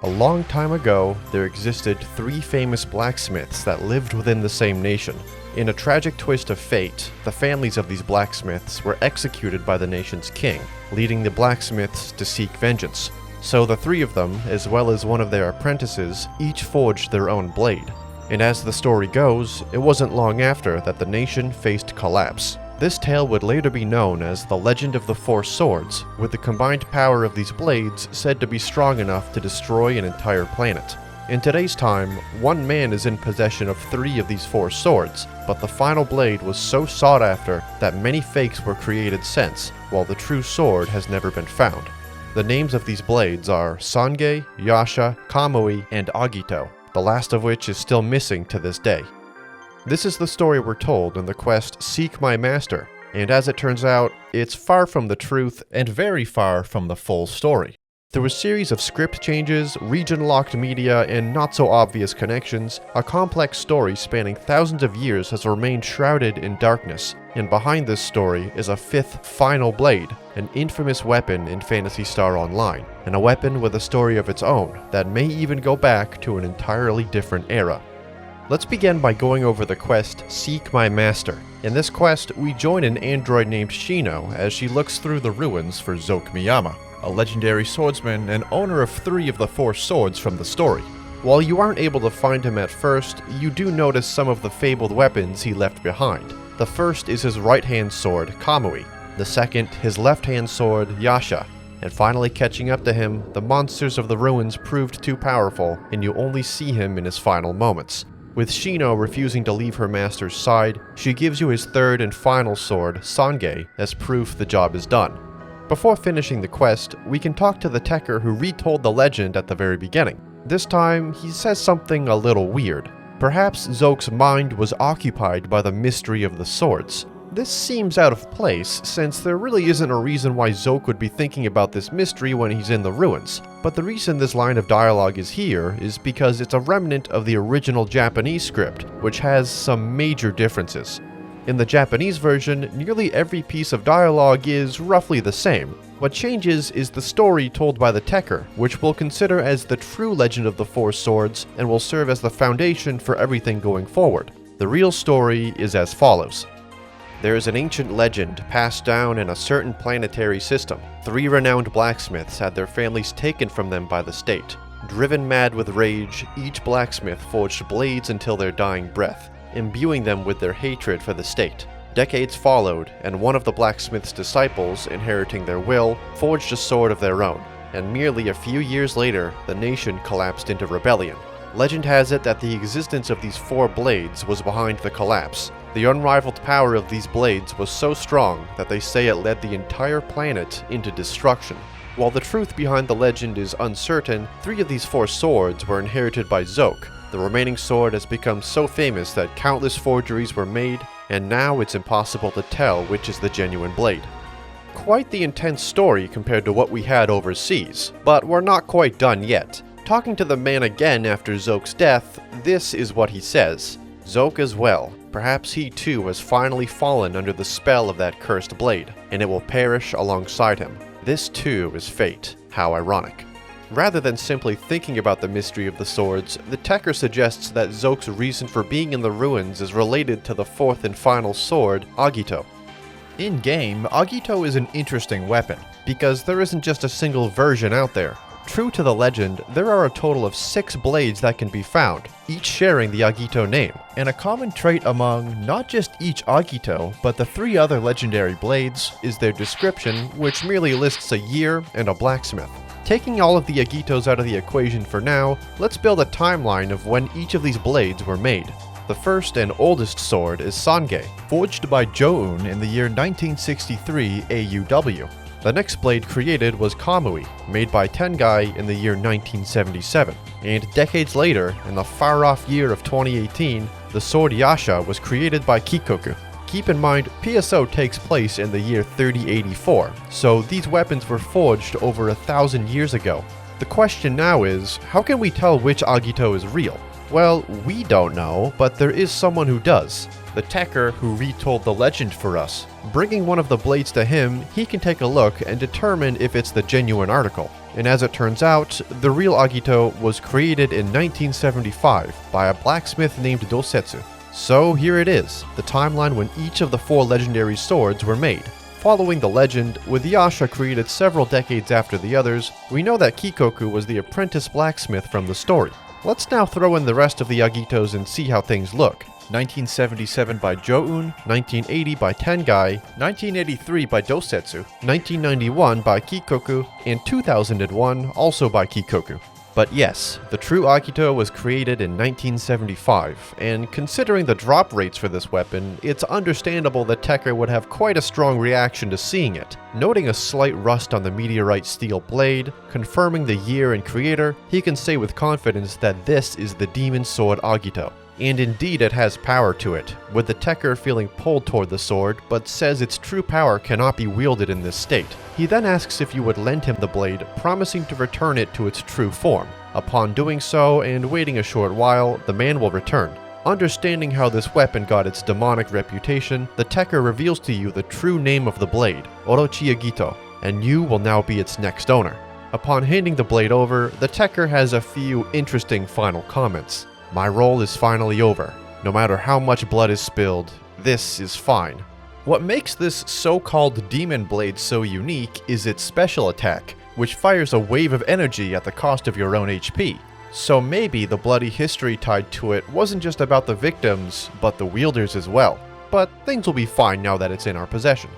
A long time ago, there existed 3 famous blacksmiths that lived within the same nation. In a tragic twist of fate, the families of these blacksmiths were executed by the nation's king, leading the blacksmiths to seek vengeance. So the 3 of them, as well as one of their apprentices, each forged their own blade. And as the story goes, it wasn't long after that the nation faced collapse. This tale would later be known as the Legend of the 4 Swords, with the combined power of these blades said to be strong enough to destroy an entire planet. In today's time, one man is in possession of 3 of these 4 swords, but the final blade was so sought after that many fakes were created since, while the true sword has never been found. The names of these blades are Sange, Yasha, Kamui, and Agito, the last of which is still missing to this day. This is the story we're told in the quest Seek My Master, and as it turns out, it's far from the truth and very far from the full story. Through a series of script changes, region-locked media, and not-so-obvious connections, a complex story spanning thousands of years has remained shrouded in darkness, and behind this story is a 5th final blade, an infamous weapon in Phantasy Star Online, and a weapon with a story of its own that may even go back to an entirely different era. Let's begin by going over the quest Seek My Master. In this quest, we join an android named Shino as she looks through the ruins for Miyama, a legendary swordsman and owner of 3 of the 4 swords from the story. While you aren't able to find him at first, you do notice some of the fabled weapons he left behind. The first is his right-hand sword, Kamui. The second, his left-hand sword, Yasha. And finally catching up to him, the monsters of the ruins proved too powerful, and you only see him in his final moments. With Shino refusing to leave her master's side, she gives you his 3rd and final sword, Sange, as proof the job is done. Before finishing the quest, we can talk to the Tekker who retold the legend at the very beginning. This time, he says something a little weird. Perhaps Zoke's mind was occupied by the mystery of the swords. This seems out of place, since there really isn't a reason why Zoke would be thinking about this mystery when he's in the ruins. But the reason this line of dialogue is here is because it's a remnant of the original Japanese script, which has some major differences. In the Japanese version, nearly every piece of dialogue is roughly the same. What changes is the story told by the Tekker, which we'll consider as the true Legend of the 4 Swords and will serve as the foundation for everything going forward. The real story is as follows. There is an ancient legend passed down in a certain planetary system. 3 renowned blacksmiths had their families taken from them by the state. Driven mad with rage, each blacksmith forged blades until their dying breath, imbuing them with their hatred for the state. Decades followed, and one of the blacksmith's disciples, inheriting their will, forged a sword of their own, and merely a few years later, the nation collapsed into rebellion. Legend has it that the existence of these 4 blades was behind the collapse. The unrivaled power of these blades was so strong that they say it led the entire planet into destruction. While the truth behind the legend is uncertain, 3 of these 4 swords were inherited by Zoke. The remaining sword has become so famous that countless forgeries were made, and now it's impossible to tell which is the genuine blade. Quite the intense story compared to what we had overseas, but we're not quite done yet. Talking to the man again after Zoke's death, this is what he says. Zoke as well. Perhaps he too has finally fallen under the spell of that cursed blade, and it will perish alongside him. This too is fate. How ironic. Rather than simply thinking about the mystery of the swords, the Tekker suggests that Zoke's reason for being in the ruins is related to the 4th and final sword, Agito. In-game, Agito is an interesting weapon, because there isn't just a single version out there. True to the legend, there are a total of 6 blades that can be found, each sharing the Agito name, and a common trait among not just each Agito, but the 3 other legendary blades is their description, which merely lists a year and a blacksmith. Taking all of the Agitos out of the equation for now, let's build a timeline of when each of these blades were made. The first and oldest sword is Sange, forged by Joun in the year 1963 AUW. The next blade created was Kamui, made by Tengai in the year 1977. And decades later, in the far-off year of 2018, the sword Yasha was created by Kikoku. Keep in mind, PSO takes place in the year 3084, so these weapons were forged over 1,000 years ago. The question now is, how can we tell which Agito is real? Well, we don't know, but there is someone who does. The Tekker who retold the legend for us. Bringing one of the blades to him, he can take a look and determine if it's the genuine article. And as it turns out, the real Agito was created in 1975 by a blacksmith named Dosetsu. So here it is, the timeline when each of the 4 legendary swords were made. Following the legend, with Yasha created several decades after the others, we know that Kikoku was the apprentice blacksmith from the story. Let's now throw in the rest of the Agitos and see how things look. 1977 by Joun, 1980 by Tengai, 1983 by Dosetsu, 1991 by Kikoku, and 2001 also by Kikoku. But yes, the true Agito was created in 1975, and considering the drop rates for this weapon, it's understandable that Tekker would have quite a strong reaction to seeing it. Noting a slight rust on the meteorite steel blade, confirming the year and creator, he can say with confidence that this is the Demon Sword Agito. And indeed it has power to it, with the Tekker feeling pulled toward the sword, but says its true power cannot be wielded in this state. He then asks if you would lend him the blade, promising to return it to its true form. Upon doing so, and waiting a short while, the man will return. Understanding how this weapon got its demonic reputation, the Tekker reveals to you the true name of the blade, Orochi Agito, and you will now be its next owner. Upon handing the blade over, the Tekker has a few interesting final comments. My role is finally over. No matter how much blood is spilled, this is fine. What makes this so-called demon blade so unique is its special attack, which fires a wave of energy at the cost of your own HP. So maybe the bloody history tied to it wasn't just about the victims, but the wielders as well. But things will be fine now that it's in our possession.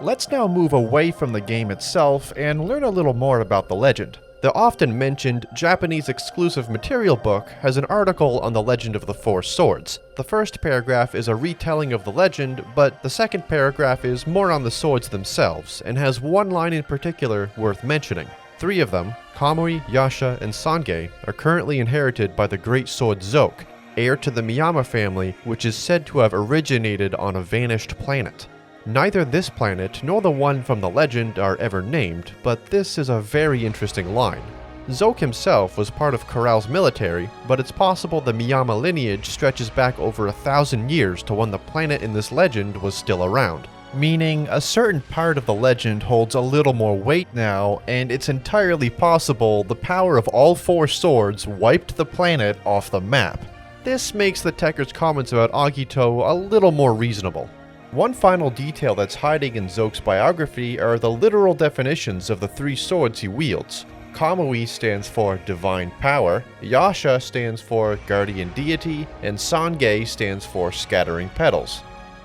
Let's now move away from the game itself and learn a little more about the legend. The often mentioned Japanese exclusive material book has an article on the legend of the 4 swords. The first paragraph is a retelling of the legend, but the second paragraph is more on the swords themselves, and has one line in particular worth mentioning. 3 of them, Kamui, Yasha, and Sange, are currently inherited by the great sword Zoke, heir to the Miyama family, which is said to have originated on a vanished planet. Neither this planet nor the one from the legend are ever named, but this is a very interesting line. Zoke himself was part of Corral's military, but it's possible the Miyama lineage stretches back over 1,000 years to when the planet in this legend was still around. Meaning, a certain part of the legend holds a little more weight now, and it's entirely possible the power of all 4 swords wiped the planet off the map. This makes the Tekker's comments about Agito a little more reasonable. One final detail that's hiding in Zoke's biography are the literal definitions of the 3 swords he wields. Kamui stands for Divine Power, Yasha stands for Guardian Deity, and Sange stands for Scattering Petals.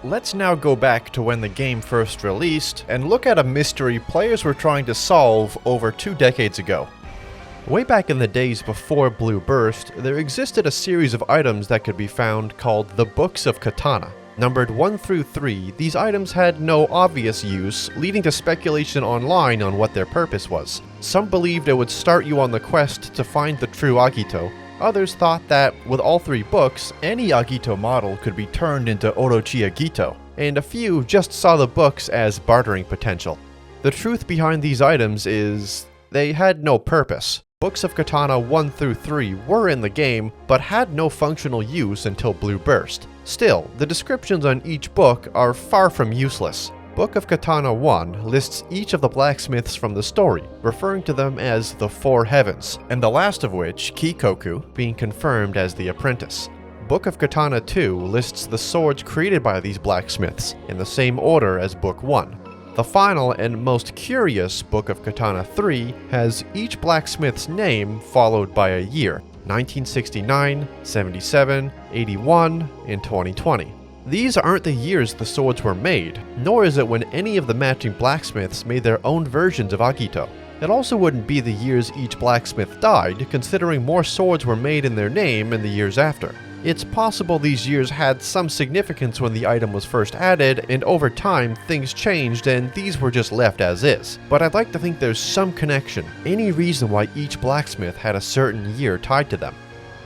Let's now go back to when the game first released and look at a mystery players were trying to solve over 2 decades ago. Way back in the days before Blue Burst, there existed a series of items that could be found called the Books of Katana. Numbered 1 through 3, these items had no obvious use, leading to speculation online on what their purpose was. Some believed it would start you on the quest to find the true Agito. Others thought that, with all 3 books, any Agito model could be turned into Orochi Agito, and a few just saw the books as bartering potential. The truth behind these items is, they had no purpose. Books of Katana 1 through 3 were in the game, but had no functional use until Blue Burst. Still, the descriptions on each book are far from useless. Book of Katana 1 lists each of the blacksmiths from the story, referring to them as the 4 heavens, and the last of which, Kikoku, being confirmed as the apprentice. Book of Katana 2 lists the swords created by these blacksmiths, in the same order as Book 1. The final and most curious Book of Katana 3 has each blacksmith's name followed by a year, 1969, 77, 81, and 2020. These aren't the years the swords were made, nor is it when any of the matching blacksmiths made their own versions of Agito. It also wouldn't be the years each blacksmith died, considering more swords were made in their name in the years after. It's possible these years had some significance when the item was first added, and over time things changed and these were just left as is. But I'd like to think there's some connection, any reason why each blacksmith had a certain year tied to them.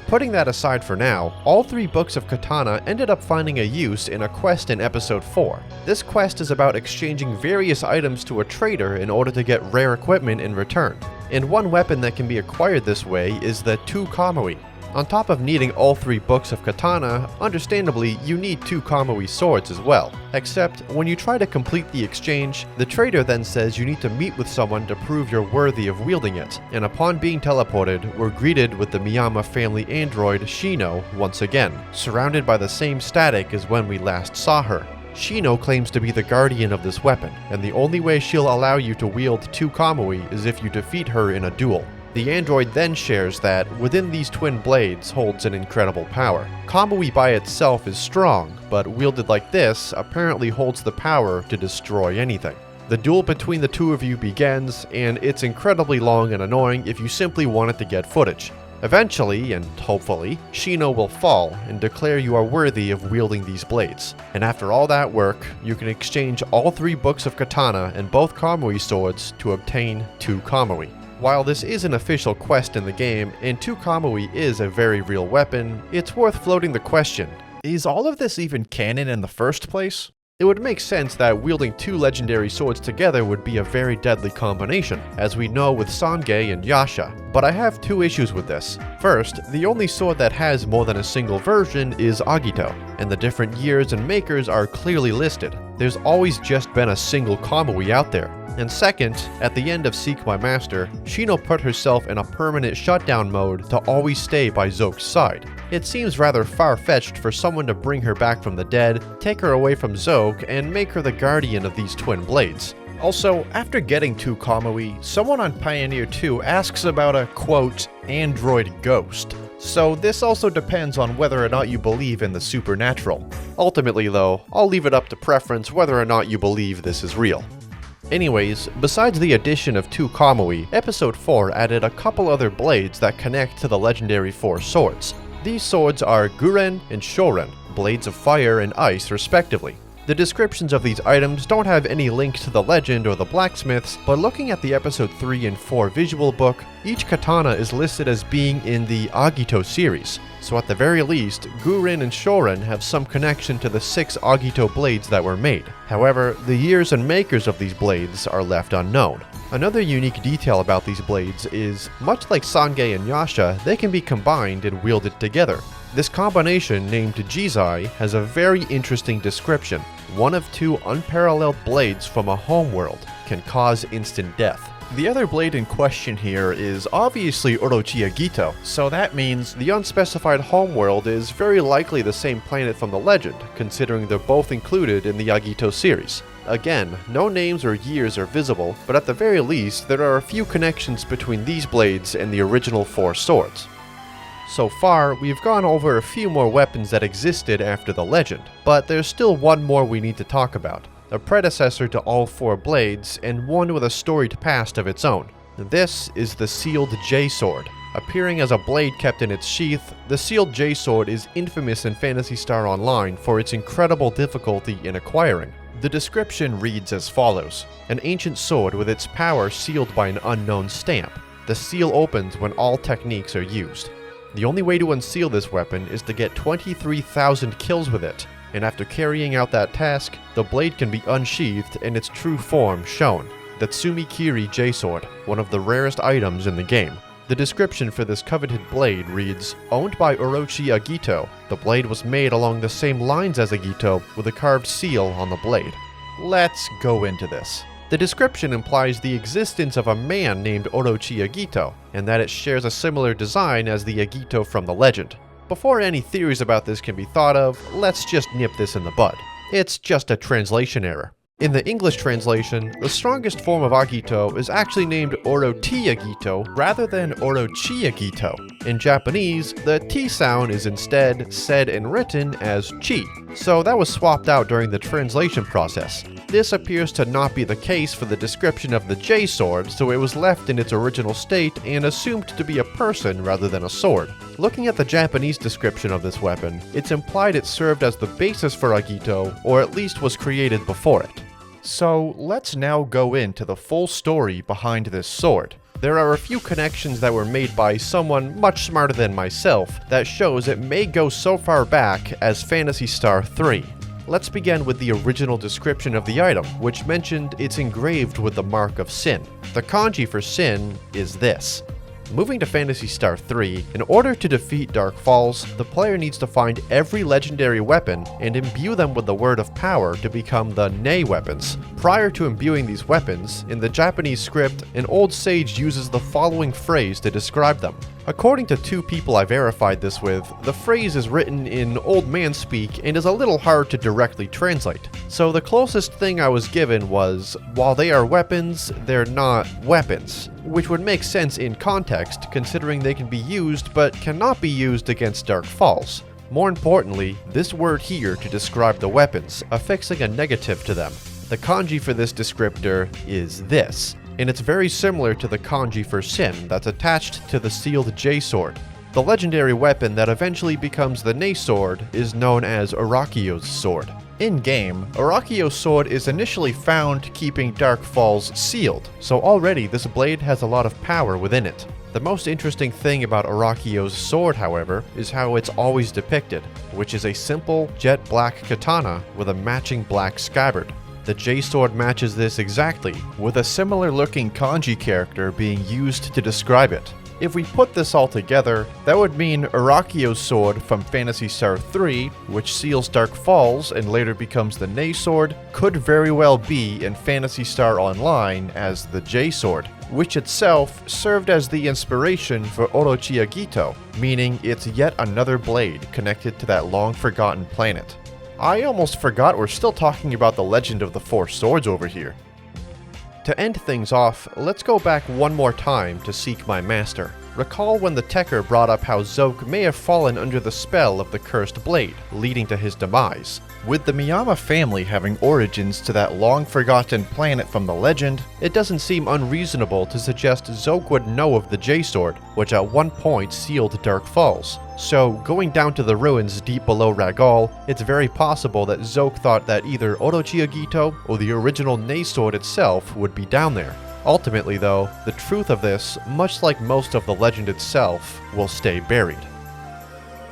Putting that aside for now, all 3 books of Katana ended up finding a use in a quest in episode 4. This quest is about exchanging various items to a trader in order to get rare equipment in return. And one weapon that can be acquired this way is the 2 Kamui. On top of needing all 3 books of Katana, understandably, you need 2 Kamui swords as well. Except, when you try to complete the exchange, the trader then says you need to meet with someone to prove you're worthy of wielding it, and upon being teleported, we're greeted with the Miyama family android Shino once again, surrounded by the same static as when we last saw her. Shino claims to be the guardian of this weapon, and the only way she'll allow you to wield 2 Kamui is if you defeat her in a duel. The android then shares that within these twin blades holds an incredible power. Kamui by itself is strong, but wielded like this apparently holds the power to destroy anything. The duel between the 2 of you begins, and it's incredibly long and annoying if you simply wanted to get footage. Eventually, and hopefully, Shino will fall and declare you are worthy of wielding these blades. And after all that work, you can exchange all 3 books of Katana and both Kamui swords to obtain 2 Kamui. While this is an official quest in the game, and 2 Kamui is a very real weapon, it's worth floating the question, is all of this even canon in the first place? It would make sense that wielding 2 legendary swords together would be a very deadly combination, as we know with Sange and Yasha, but I have 2 issues with this. First, the only sword that has more than a single version is Agito, and the different years and makers are clearly listed. There's always just been a single Kamui out there. And second, at the end of Seek My Master, Shino put herself in a permanent shutdown mode to always stay by Zoke's side. It seems rather far-fetched for someone to bring her back from the dead, take her away from Zoke, and make her the guardian of these twin blades. Also, after getting 2 Kamui, someone on Pioneer 2 asks about a, quote, android ghost. So this also depends on whether or not you believe in the supernatural. Ultimately though, I'll leave it up to preference whether or not you believe this is real. Anyways, besides the addition of 2 Kamui, Episode 4 added a couple other blades that connect to the legendary 4 swords. These swords are Guren and Shoren, blades of fire and ice respectively. The descriptions of these items don't have any link to the legend or the blacksmiths, but looking at the Episode 3 and 4 visual book, each katana is listed as being in the Agito series, so at the very least, Guren and Shoren have some connection to the 6 Agito blades that were made. However, the years and makers of these blades are left unknown. Another unique detail about these blades is, much like Sange and Yasha, they can be combined and wielded together. This combination, named Jizai, has a very interesting description. One of 2 unparalleled blades from a homeworld can cause instant death. The other blade in question here is obviously Orochi Agito, so that means the unspecified homeworld is very likely the same planet from the legend, considering they're both included in the Agito series. Again, no names or years are visible, but at the very least, there are a few connections between these blades and the original 4 swords. So far, we've gone over a few more weapons that existed after the legend, but there's still one more we need to talk about, a predecessor to all 4 blades, and one with a storied past of its own. This is the Sealed J-Sword. Appearing as a blade kept in its sheath, the Sealed J-Sword is infamous in Phantasy Star Online for its incredible difficulty in acquiring. The description reads as follows: an ancient sword with its power sealed by an unknown stamp. The seal opens when all techniques are used. The only way to unseal this weapon is to get 23,000 kills with it, and after carrying out that task, the blade can be unsheathed and its true form shown. The Tsumi Kiri J-Sword, one of the rarest items in the game. The description for this coveted blade reads, owned by Orochi Agito, the blade was made along the same lines as Agito with a carved seal on the blade. Let's go into this. The description implies the existence of a man named Orochi Agito, and that it shares a similar design as the Agito from the legend. Before any theories about this can be thought of, let's just nip this in the bud. It's just a translation error. In the English translation, the strongest form of Agito is actually named Orochi Agito rather than Orochi Agito. In Japanese, the T sound is instead said and written as chi, so that was swapped out during the translation process. This appears to not be the case for the description of the J-Sword, so it was left in its original state and assumed to be a person rather than a sword. Looking at the Japanese description of this weapon, it's implied it served as the basis for Agito, or at least was created before it. So let's now go into the full story behind this sword. There are a few connections that were made by someone much smarter than myself that shows it may go so far back as Phantasy Star 3. Let's begin with the original description of the item, which mentioned it's engraved with the mark of sin. The kanji for sin is this. Moving to Phantasy Star 3, in order to defeat Dark Falls, the player needs to find every legendary weapon and imbue them with the word of power to become the Nei weapons. Prior to imbuing these weapons, in the Japanese script, an old sage uses the following phrase to describe them. According to 2 people I verified this with, the phrase is written in old man speak and is a little hard to directly translate. So the closest thing I was given was, while they are weapons, they're not weapons. Which would make sense in context, considering they can be used but cannot be used against Dark Falls. More importantly, this word here to describe the weapons, affixing a negative to them. The kanji for this descriptor is this, and it's very similar to the kanji for sin that's attached to the sealed J sword. The legendary weapon that eventually becomes the Nei sword is known as Arakio's sword. In-game, Arakio's sword is initially found keeping Dark Falls sealed, so already this blade has a lot of power within it. The most interesting thing about Arakio's sword, however, is how it's always depicted, which is a simple jet black katana with a matching black scabbard. The J-sword matches this exactly, with a similar looking kanji character being used to describe it. If we put this all together, that would mean Arakio's sword from Phantasy Star 3, which seals Dark Falls and later becomes the Nei sword, could very well be in Phantasy Star Online as the J-sword, which itself served as the inspiration for Orochi Agito, meaning it's yet another blade connected to that long-forgotten planet. I almost forgot we're still talking about the Legend of the Four Swords over here. To end things off, let's go back one more time to seek my master. Recall when the Tekker brought up how Zoke may have fallen under the spell of the cursed blade, leading to his demise. With the Miyama family having origins to that long-forgotten planet from the legend, it doesn't seem unreasonable to suggest Zoke would know of the J-sword, which at one point sealed Dark Falls. So, going down to the ruins deep below Ragal, it's very possible that Zoke thought that either Orochi Agito or the original Nei sword itself would be down there. Ultimately though, the truth of this, much like most of the legend itself, will stay buried.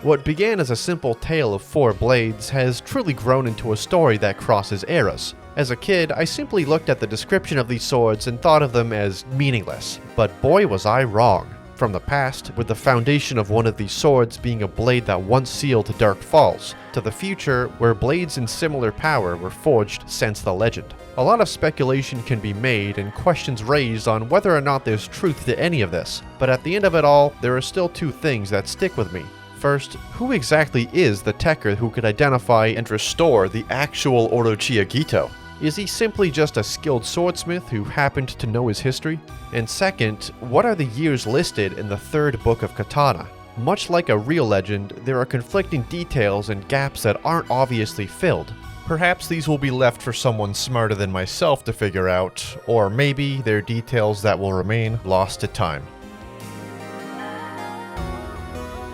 What began as a simple tale of 4 blades has truly grown into a story that crosses eras. As a kid, I simply looked at the description of these swords and thought of them as meaningless, but boy was I wrong. From the past, with the foundation of one of these swords being a blade that once sealed Dark Falls, to the future, where blades in similar power were forged since the legend. A lot of speculation can be made and questions raised on whether or not there's truth to any of this, but at the end of it all, there are still 2 things that stick with me. First, who exactly is the Tekker who could identify and restore the actual Orochi Agito? Is he simply just a skilled swordsmith who happened to know his history? And second, what are the years listed in the 3rd book of Katana? Much like a real legend, there are conflicting details and gaps that aren't obviously filled. Perhaps these will be left for someone smarter than myself to figure out, or maybe they're details that will remain lost to time.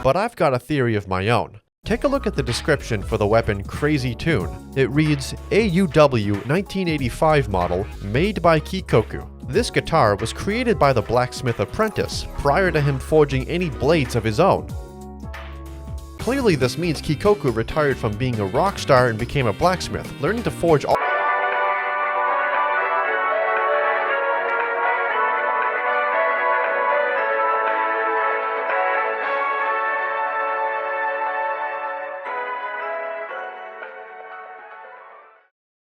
But I've got a theory of my own. Take a look at the description for the weapon Crazy Tune. It reads, AUW 1985 model, made by Kikoku. This guitar was created by the blacksmith apprentice, prior to him forging any blades of his own. Clearly this means Kikoku retired from being a rock star and became a blacksmith, learning to forge all